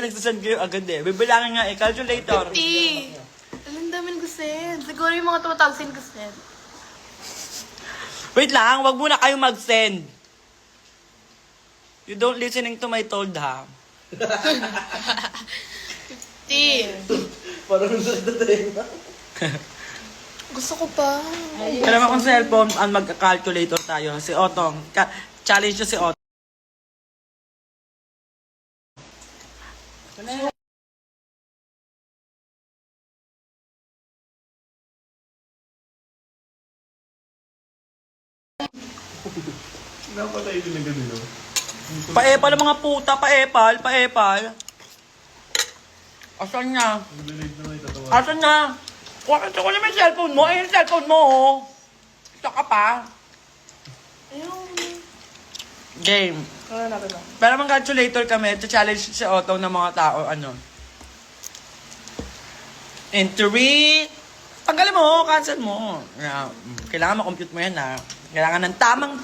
Nagsasend kayo agad eh. Bibilangin nga eh. Calculator. 50. Alam dami ko send. Siguro yung mga 2,000 ko send. Wait lang, wag muna kayo mag-send. You don't listening to my told ha. 50. Parang nagdating na. Gusto ko pa. Alam mo kung cellphone, ang mag-calculator tayo. Si Otong. Challenge nyo si Otong. Napatay din na ganun, no? Pa-epal ang mga puta, pa-epal, pa-epal. Asan niya? Nag-live na may tatawa. Asan niya? Bakit ko naman yung cellphone mo? Ayun yung cellphone mo, oh. Saka pa. Ayun. Game. Ano natin ba? Pero mang calculator kami, to challenge si Otong ng mga tao, ano. In 3, tanggalin mo, cancel mo. Yeah. Kailangan ma-compute mo yan, ha. Kailangan ng tamang.